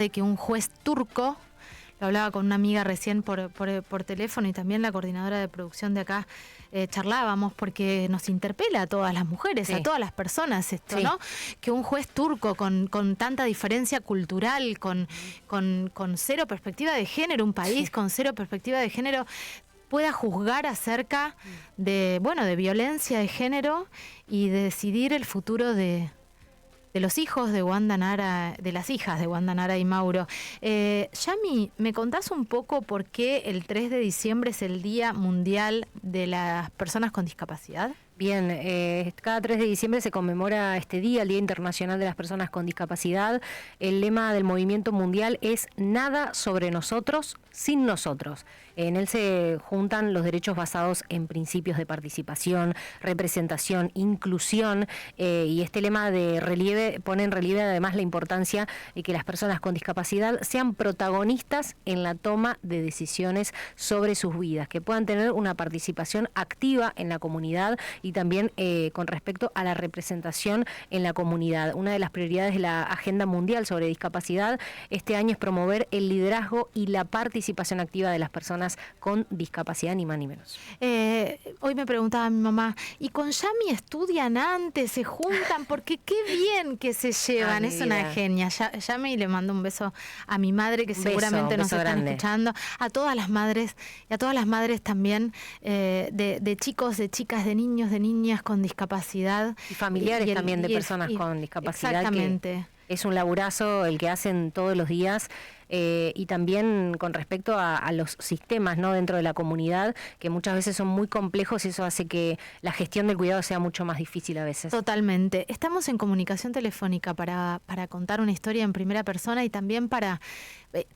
de que un juez turco, lo hablaba con una amiga recién por teléfono y también la coordinadora de producción de acá, charlábamos porque nos interpela a todas las mujeres, Sí. a todas las personas esto, Sí. ¿no? Que un juez turco con tanta diferencia cultural, con cero perspectiva de género, un país con cero perspectiva de género, pueda juzgar acerca de violencia de género y de decidir el futuro de los hijos de Wanda Nara, de las hijas de Wanda Nara y Mauro. Yami, ¿me contás un poco por qué el 3 de diciembre es el Día Mundial de las Personas con Discapacidad? Bien, cada 3 de diciembre se conmemora este día, el Día Internacional de las Personas con Discapacidad. El lema del movimiento mundial es nada sobre nosotros sin nosotros. En él se juntan los derechos basados en principios de participación, representación, inclusión, y este lema pone en relieve además la importancia de que las personas con discapacidad sean protagonistas en la toma de decisiones sobre sus vidas, que puedan tener una participación activa en la comunidad y también con respecto a la representación en la comunidad. Una de las prioridades de la Agenda Mundial sobre Discapacidad este año es promover el liderazgo y la participación activa de las personas con discapacidad, ni más ni menos. Hoy me preguntaba mi mamá, ¿y con Yami estudian antes, se juntan? Porque qué bien que se llevan, es una genia. Yami, le mando un beso a mi madre que seguramente nos están escuchando, a todas las madres y a todas las madres también de chicos, de chicas, de niños, de niñas con discapacidad. Y familiares también de personas con discapacidad. Exactamente. Es un laburazo el que hacen todos los días, y también con respecto a los sistemas, ¿no?, dentro de la comunidad, que muchas veces son muy complejos y eso hace que la gestión del cuidado sea mucho más difícil a veces. Totalmente. Estamos en comunicación telefónica para contar una historia en primera persona y también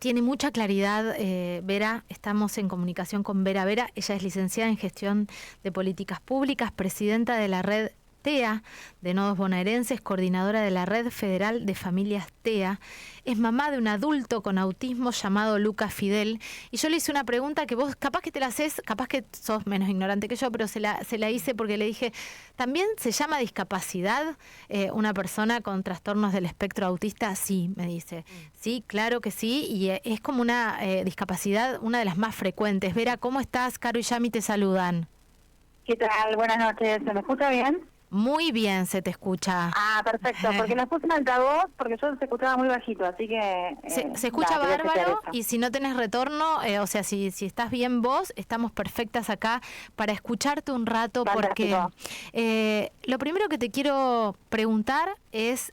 tiene mucha claridad Vera. Estamos en comunicación con Vera Vera. Ella es licenciada en Gestión de Políticas Públicas, presidenta de la red TEA de Nodos Bonaerenses, coordinadora de la Red Federal de Familias TEA. Es mamá de un adulto con autismo llamado Lucas Fidel. Y yo le hice una pregunta que vos capaz que te la haces, capaz que sos menos ignorante que yo, pero se la hice porque le dije, ¿también se llama discapacidad una persona con trastornos del espectro autista? Sí, me dice. Sí, claro que sí, y es como una discapacidad, una de las más frecuentes. Vera, ¿cómo estás? Caro y Yami te saludan. ¿Qué tal? Buenas noches. ¿Se me escucha bien? Muy bien, se te escucha. Ah, perfecto, porque la puse en altavoz, porque yo se escuchaba muy bajito, así que... Se escucha bárbaro, y si no tenés retorno, o sea, si estás bien vos, estamos perfectas acá para escucharte un rato. Fantástico. Porque lo primero que te quiero preguntar es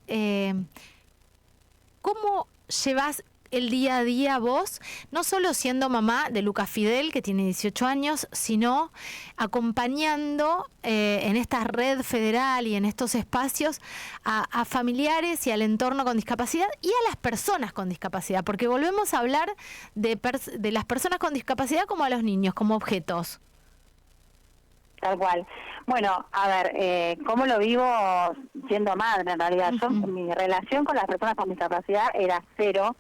¿cómo llevas el día a día vos, no solo siendo mamá de Lucas Fidel, que tiene 18 años, sino acompañando en esta red federal y en estos espacios a familiares y al entorno con discapacidad y a las personas con discapacidad? Porque volvemos a hablar de las personas con discapacidad como a los niños, como objetos. Tal cual. Bueno, a ver, ¿cómo lo vivo siendo madre en realidad? Yo, mi relación con las personas con discapacidad era cero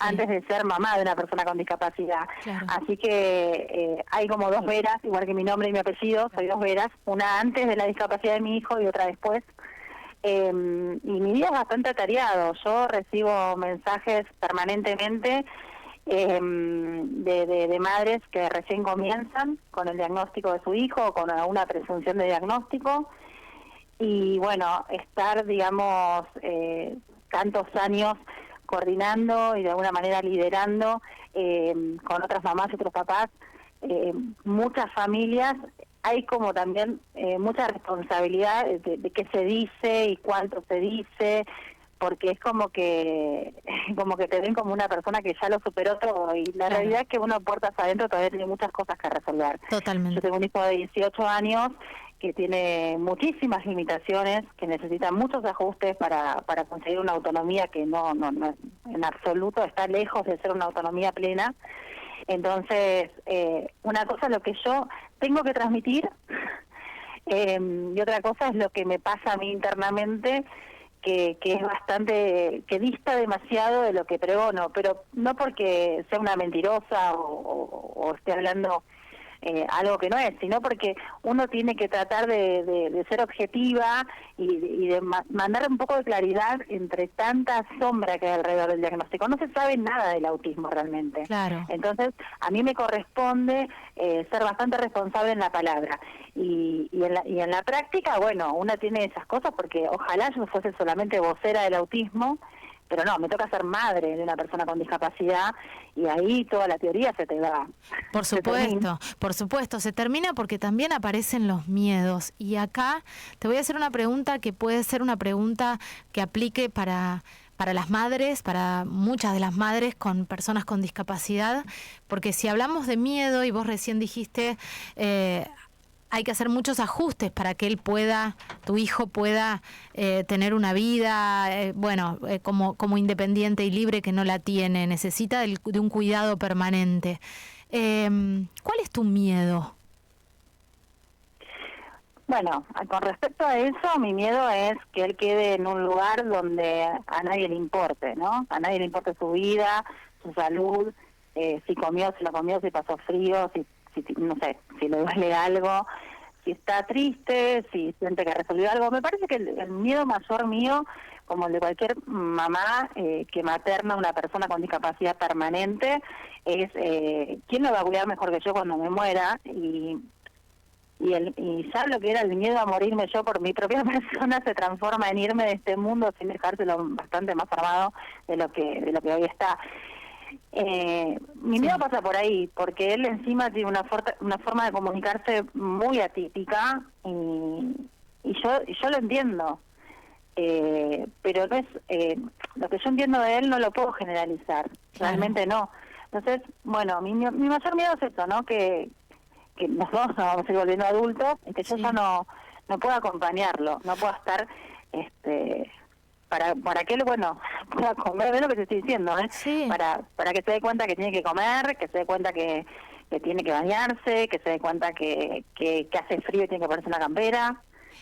antes de ser mamá de una persona con discapacidad. Claro. Así que hay como dos Veras, igual que mi nombre y mi apellido, soy dos Veras, una antes de la discapacidad de mi hijo y otra después. Y mi vida es bastante atareado. Yo recibo mensajes permanentemente de madres que recién comienzan con el diagnóstico de su hijo o con alguna presunción de diagnóstico, y bueno, estar, digamos, tantos años coordinando y de alguna manera liderando con otras mamás y otros papás, muchas familias, hay como también mucha responsabilidad de qué se dice y cuánto se dice, porque es como que te ven como una persona que ya lo superó todo, y la realidad es que uno puertas adentro todavía tiene muchas cosas que resolver. Totalmente. Yo tengo un hijo de 18 años que tiene muchísimas limitaciones, que necesita muchos ajustes para conseguir una autonomía que no en absoluto está lejos de ser una autonomía plena. Entonces, una cosa es lo que yo tengo que transmitir y otra cosa es lo que me pasa a mí internamente, que es bastante, que dista demasiado de lo que pregono, pero no porque sea una mentirosa o esté hablando algo que no es, sino porque uno tiene que tratar de ser objetiva y de mandar un poco de claridad entre tanta sombra que hay alrededor del diagnóstico. No se sabe nada del autismo realmente. Claro. Entonces, a mí me corresponde ser bastante responsable en la palabra. Y en la práctica, bueno, una tiene esas cosas porque ojalá yo fuese solamente vocera del autismo, pero no, me toca ser madre de una persona con discapacidad y ahí toda la teoría se te va. Por supuesto, se termina porque también aparecen los miedos. Y acá te voy a hacer una pregunta que puede ser una pregunta que aplique para las madres, para muchas de las madres con personas con discapacidad, porque si hablamos de miedo, y vos recién dijiste, hay que hacer muchos ajustes para que tu hijo pueda tener una vida, como independiente y libre, que no la tiene, necesita de un cuidado permanente. ¿Cuál es tu miedo? Bueno, con respecto a eso, mi miedo es que él quede en un lugar donde a nadie le importe, ¿no? A nadie le importe su vida, su salud, si comió, si no comió, si pasó frío, si no sé, si le duele algo, si está triste, si siente que resolvió algo. Me parece que el miedo mayor mío, como el de cualquier mamá que materna a una persona con discapacidad permanente, es quién me va a cuidar mejor que yo cuando me muera. Y ya lo que era el miedo a morirme yo por mi propia persona se transforma en irme de este mundo sin dejárselo bastante más armado de lo que hoy está. Mi miedo pasa por ahí, porque él encima tiene una forma de comunicarse muy atípica y yo lo entiendo, pero no es lo que yo entiendo de él no lo puedo generalizar, realmente no. Entonces, bueno, mi mayor miedo es eso, ¿no? Que nosotros nos vamos a ir volviendo adultos y que yo ya no puedo acompañarlo, no puedo estar para que él, bueno, pueda comer, es lo que te estoy diciendo, Sí. para que se dé cuenta que tiene que comer, que se dé cuenta que tiene que bañarse, que se dé cuenta que hace frío y tiene que ponerse una campera.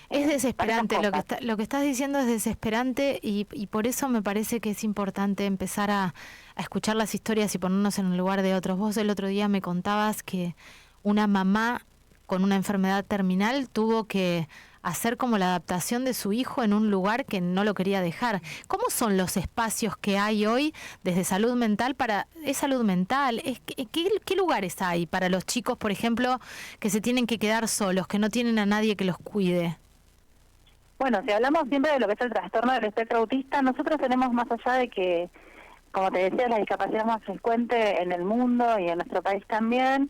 Es desesperante, lo que estás diciendo es desesperante y por eso me parece que es importante empezar a escuchar las historias y ponernos en el lugar de otros. Vos el otro día me contabas que una mamá con una enfermedad terminal tuvo que hacer como la adaptación de su hijo en un lugar que no lo quería dejar. ¿Cómo son los espacios que hay hoy desde salud mental ¿Es salud mental? ¿Qué lugares hay para los chicos, por ejemplo, que se tienen que quedar solos, que no tienen a nadie que los cuide? Bueno, si hablamos siempre de lo que es el trastorno del espectro autista, nosotros tenemos más allá de que, como te decía, la discapacidad más frecuente en el mundo y en nuestro país también,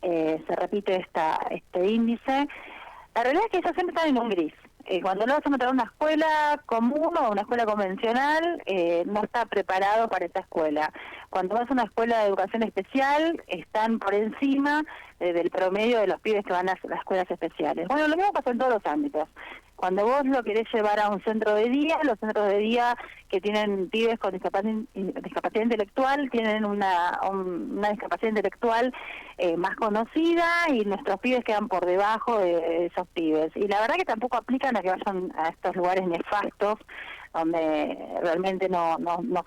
se repite este índice. La realidad es que ellos siempre están en un gris. Cuando lo vas a meter a una escuela común o una escuela convencional, no está preparado para esa escuela. Cuando vas a una escuela de educación especial, están por encima del promedio de los pibes que van a las escuelas especiales. Bueno, lo mismo pasa en todos los ámbitos. Cuando vos lo querés llevar a un centro de día, los centros de día que tienen pibes con discapacidad intelectual tienen una discapacidad intelectual más conocida y nuestros pibes quedan por debajo de esos pibes. Y la verdad que tampoco aplican a que vayan a estos lugares nefastos donde realmente no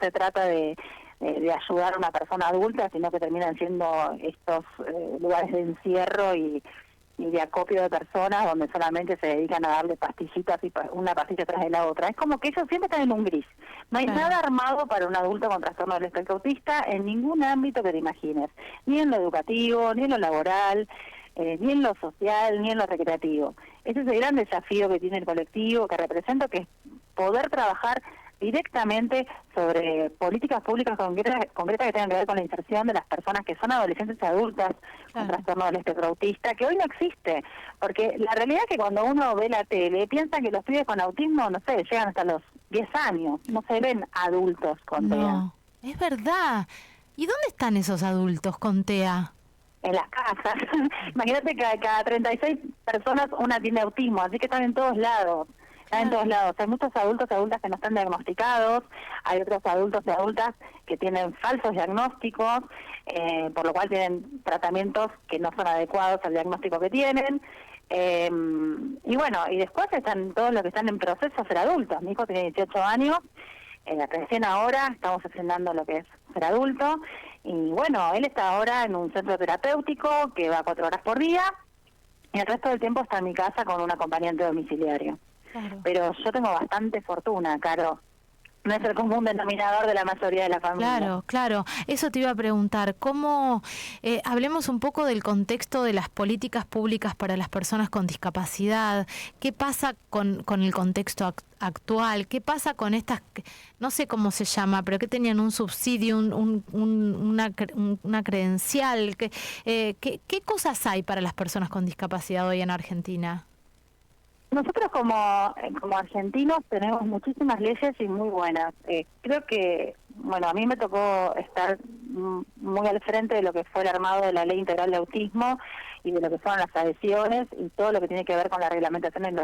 se trata de ayudar a una persona adulta, sino que terminan siendo estos lugares de encierro y de acopio de personas donde solamente se dedican a darle pastillitas y una pastilla tras de la otra. Es como que ellos siempre están en un gris. No hay nada armado para un adulto con trastorno del espectro autista en ningún ámbito que te imagines, ni en lo educativo, ni en lo laboral, ni en lo social, ni en lo recreativo. Ese es el gran desafío que tiene el colectivo, que represento, que es poder trabajar directamente sobre políticas públicas concretas que tengan que ver con la inserción de las personas que son adolescentes y adultas con trastorno del espectro autista, que hoy no existe, porque la realidad es que cuando uno ve la tele piensa que los pibes con autismo, no sé, llegan hasta los 10 años, no se ven adultos con TEA. No, es verdad. ¿Y dónde están esos adultos con TEA? En las casas. Imagínate que cada 36 personas una tiene autismo, así que están en todos lados. En todos lados. Hay muchos adultos y adultas que no están diagnosticados, hay otros adultos y adultas que tienen falsos diagnósticos, por lo cual tienen tratamientos que no son adecuados al diagnóstico que tienen. Y bueno, y después están todos los que están en proceso de ser adultos. Mi hijo tiene 18 años recién ahora estamos estrenando lo que es ser adulto, y bueno, él está ahora en un centro terapéutico que va 4 horas por día, y el resto del tiempo está en mi casa con un acompañante domiciliario. Claro. Pero yo tengo bastante fortuna, Caro. No es el común denominador de la mayoría de la familia. Claro, claro. Eso te iba a preguntar. ¿Cómo hablemos un poco del contexto de las políticas públicas para las personas con discapacidad? ¿Qué pasa con el contexto actual? ¿Qué pasa con estas, no sé cómo se llama, pero que tenían un subsidio, una credencial? ¿Qué cosas hay para las personas con discapacidad hoy en Argentina? Nosotros como argentinos tenemos muchísimas leyes y muy buenas. Creo que, bueno, a mí me tocó estar muy al frente de lo que fue el armado de la Ley Integral de Autismo y de lo que fueron las adhesiones y todo lo que tiene que ver con la reglamentación en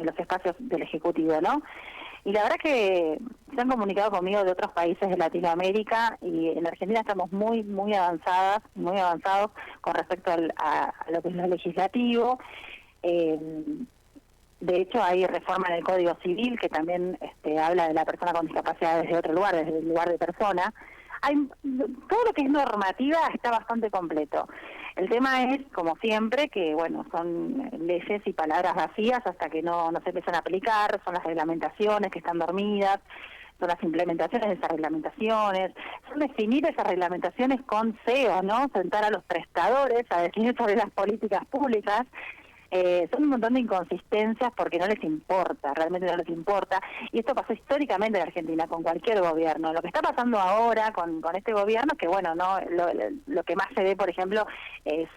los espacios del Ejecutivo, ¿no? Y la verdad que se han comunicado conmigo de otros países de Latinoamérica y en Argentina estamos muy avanzados con respecto a lo que es lo legislativo. De hecho, hay reforma en el Código Civil que también habla de la persona con discapacidad desde otro lugar, desde el lugar de persona. Todo lo que es normativa está bastante completo. El tema es, como siempre, que bueno, son leyes y palabras vacías hasta que no se empiezan a aplicar, son las reglamentaciones que están dormidas, son las implementaciones de esas reglamentaciones, son definir esas reglamentaciones con CEO, ¿no? Sentar a los prestadores a definir sobre las políticas públicas. Son un montón de inconsistencias porque no les importa, realmente no les importa, y esto pasó históricamente en Argentina con cualquier gobierno. Lo que está pasando ahora con este gobierno es que, bueno, no lo que más se ve, por ejemplo, es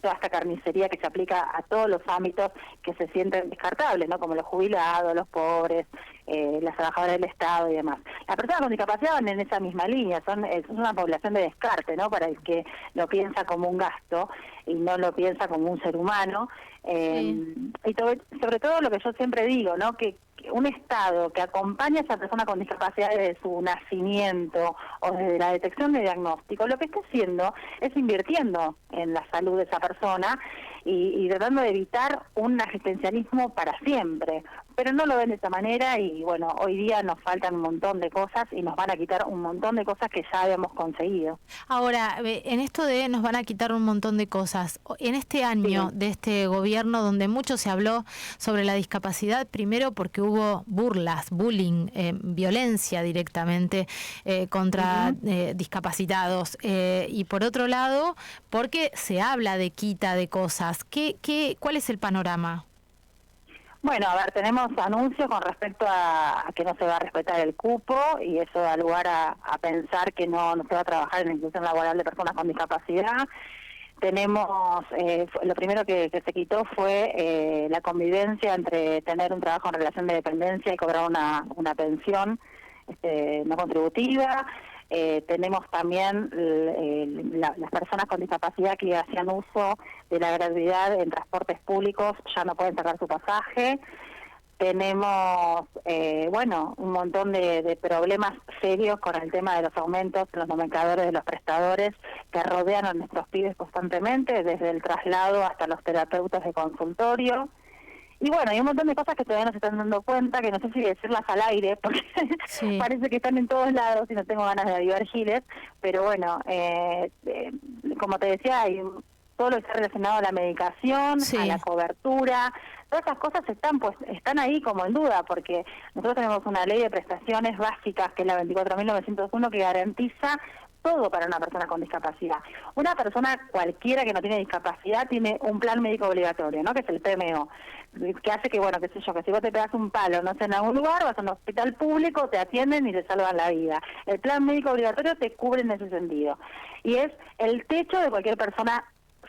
toda esta carnicería que se aplica a todos los ámbitos que se sienten descartables, ¿no? Como los jubilados, los pobres, las trabajadoras del Estado y demás. Las personas con discapacidad van en esa misma línea, es una población de descarte, ¿no? Para el que lo piensa como un gasto y no lo piensa como un ser humano. Y sobre todo lo que yo siempre digo, ¿no? Que un Estado que acompaña a esa persona con discapacidad desde su nacimiento o desde la detección de diagnóstico, lo que está haciendo es invirtiendo en la salud de esa persona y tratando de evitar un asistencialismo para siempre. Pero no lo ven de esa manera y bueno, hoy día nos faltan un montón de cosas y nos van a quitar un montón de cosas que ya habíamos conseguido. Ahora, en esto de nos van a quitar un montón de cosas, en este año de este gobierno donde mucho se habló sobre la discapacidad, primero porque hubo burlas, bullying, violencia directamente contra discapacitados y por otro lado porque se habla de quita de cosas. ¿Cuál es el panorama? Bueno, a ver, tenemos anuncios con respecto a que no se va a respetar el cupo y eso da lugar a pensar que no se va a trabajar en la inclusión laboral de personas con discapacidad. Tenemos, lo primero que se quitó fue la convivencia entre tener un trabajo en relación de dependencia y cobrar una pensión no contributiva. Tenemos también las personas con discapacidad que hacían uso de la gratuidad en transportes públicos, ya no pueden sacar su pasaje. Tenemos, un montón de problemas serios con el tema de los aumentos de los nomencladores de los prestadores que rodean a nuestros pibes constantemente, desde el traslado hasta los terapeutas de consultorio. Y bueno, hay un montón de cosas que todavía no se están dando cuenta, que no sé si decirlas al aire, porque parece que están en todos lados y no tengo ganas de avivar giles, pero bueno, como te decía, hay todo lo que está relacionado a la medicación, a la cobertura, todas esas cosas están ahí como en duda, porque nosotros tenemos una ley de prestaciones básicas, que es la 24.901, que garantiza todo para una persona con discapacidad. Una persona cualquiera que no tiene discapacidad tiene un plan médico obligatorio, ¿no? Que es el PMO, que hace que, bueno, qué sé yo, que si vos te pegas un palo, no sé, en algún lugar, vas a un hospital público, te atienden y te salvan la vida. El plan médico obligatorio te cubre en ese sentido. Y es el techo de cualquier persona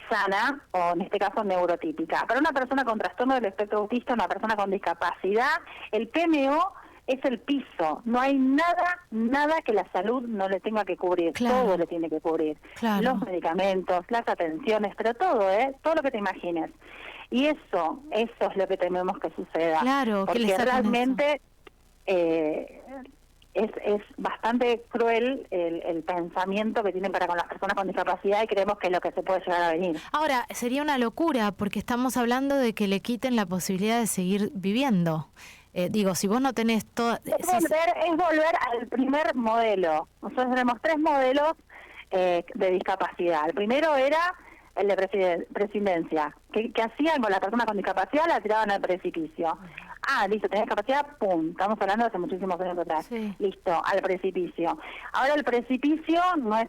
sana, o en este caso neurotípica. Para una persona con trastorno del espectro autista, una persona con discapacidad, el PMO es el piso, no hay nada que la salud no le tenga que cubrir, todo le tiene que cubrir, los medicamentos, las atenciones, pero todo lo que te imagines. Y eso es lo que tememos que suceda, porque realmente es bastante cruel el pensamiento que tienen para con las personas con discapacidad y creemos que es lo que se puede llegar a venir. Ahora, sería una locura porque estamos hablando de que le quiten la posibilidad de seguir viviendo. Digo, si vos no tenés todo... Es volver al primer modelo. Nosotros tenemos 3 modelos de discapacidad. El primero era el de presidencia. ¿Qué hacían con la persona con discapacidad? La tiraban al precipicio. Listo, tenés discapacidad, ¡pum! Estamos hablando de hace muchísimos años atrás. Sí. Listo, al precipicio. Ahora el precipicio no es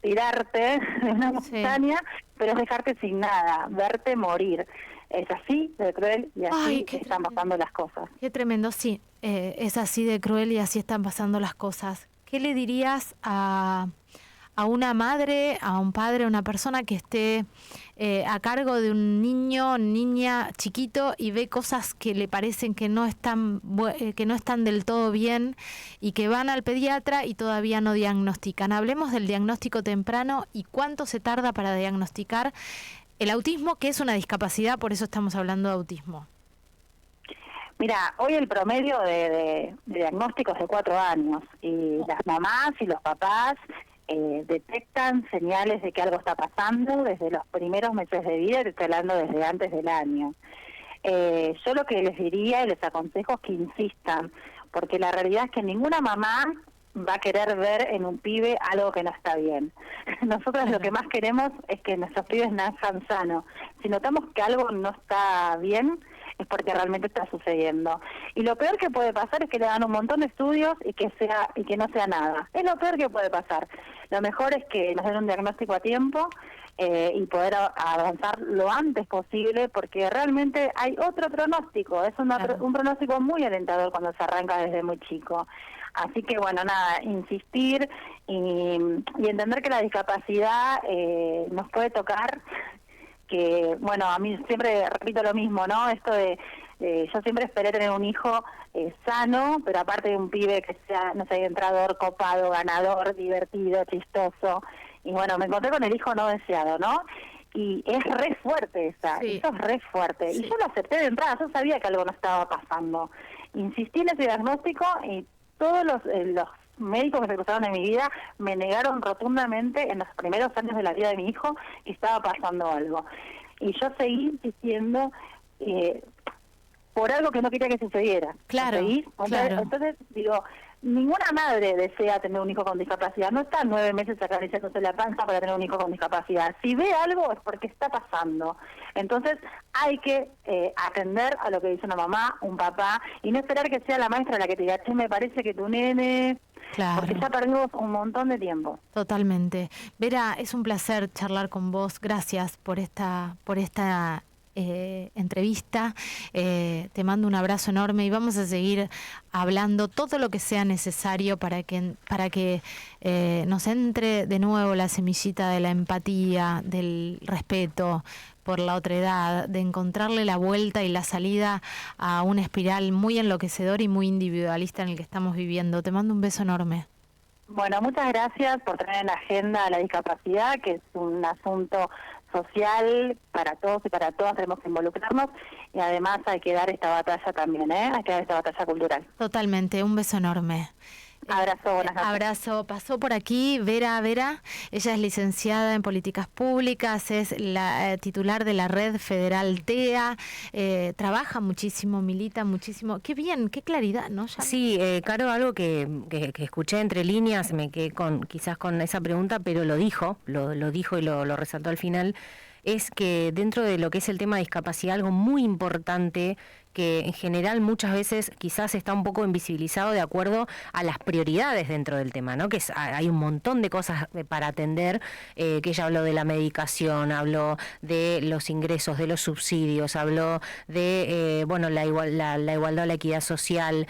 tirarte de una montaña, pero es dejarte sin nada, verte morir. Es así de cruel y así están pasando las cosas. Qué tremendo, sí, es así de cruel y así están pasando las cosas. ¿Qué le dirías a una madre, a un padre, a una persona que esté a cargo de un niño, niña chiquito y ve cosas que le parecen que no están del todo bien y que van al pediatra y todavía no diagnostican? Hablemos del diagnóstico temprano y cuánto se tarda para diagnosticar el autismo, que es una discapacidad, por eso estamos hablando de autismo. Mira, hoy el promedio de diagnóstico es de 4 años y las mamás y los papás detectan señales de que algo está pasando desde los primeros meses de vida, te estoy hablando desde antes del año. Yo lo que les diría y les aconsejo es que insistan, porque la realidad es que ninguna mamá va a querer ver en un pibe algo que no está bien. Nosotros lo que más queremos es que nuestros pibes nazcan sanos. Si notamos que algo no está bien, es porque realmente está sucediendo. Y lo peor que puede pasar es que le dan un montón de estudios y que no sea nada. Es lo peor que puede pasar. Lo mejor es que nos den un diagnóstico a tiempo y poder avanzar lo antes posible, porque realmente hay otro pronóstico. Es un pronóstico muy alentador cuando se arranca desde muy chico. Así que, bueno, nada, insistir y entender que la discapacidad nos puede tocar, que, bueno, a mí siempre repito lo mismo, ¿no? Esto de yo siempre esperé tener un hijo sano, pero aparte de un pibe que sea, no sé, entrador, copado, ganador, divertido, chistoso. Y bueno, me encontré con el hijo no deseado, ¿no? Y es re fuerte eso es re fuerte. Sí. Y yo lo acepté de entrada, yo sabía que algo no estaba pasando. Insistí en ese diagnóstico y todos los médicos que se cruzaron en mi vida me negaron rotundamente en los primeros años de la vida de mi hijo que estaba pasando algo. Y yo seguí insistiendo por algo que no quería que sucediera. Claro. Entonces, digo, ninguna madre desea tener un hijo con discapacidad. No está 9 meses acariciándose la panza para tener un hijo con discapacidad. Si ve algo es porque está pasando. Entonces hay que atender a lo que dice una mamá, un papá, y no esperar que sea la maestra la que te diga, che, me parece que tu nene... Claro. Porque ya perdimos un montón de tiempo. Totalmente. Vera, es un placer charlar con vos. Gracias por esta entrevista. Te mando un abrazo enorme y vamos a seguir hablando todo lo que sea necesario para que nos entre de nuevo la semillita de la empatía, del respeto por la otredad, de encontrarle la vuelta y la salida a una espiral muy enloquecedora y muy individualista en el que estamos viviendo. Te mando un beso enorme. Bueno, muchas gracias por tener en la agenda la discapacidad, que es un asunto social para todos y para todas, tenemos que involucrarnos y además hay que dar esta batalla también, hay que dar esta batalla cultural. Totalmente, un beso enorme. Abrazo, buenas noches. Abrazo. Pasó por aquí Vera. Ella es licenciada en Políticas Públicas, es la titular de la Red Federal TEA, trabaja muchísimo, milita muchísimo. Qué bien, qué claridad, ¿no? Sí, Caro, algo que escuché entre líneas, me quedé quizás con esa pregunta, pero lo dijo y lo resaltó al final, es que dentro de lo que es el tema de discapacidad, algo muy importante que en general muchas veces quizás está un poco invisibilizado de acuerdo a las prioridades dentro del tema, ¿no? Que hay un montón de cosas para atender, que ella habló de la medicación, habló de los ingresos, de los subsidios, habló de la igualdad, la equidad social,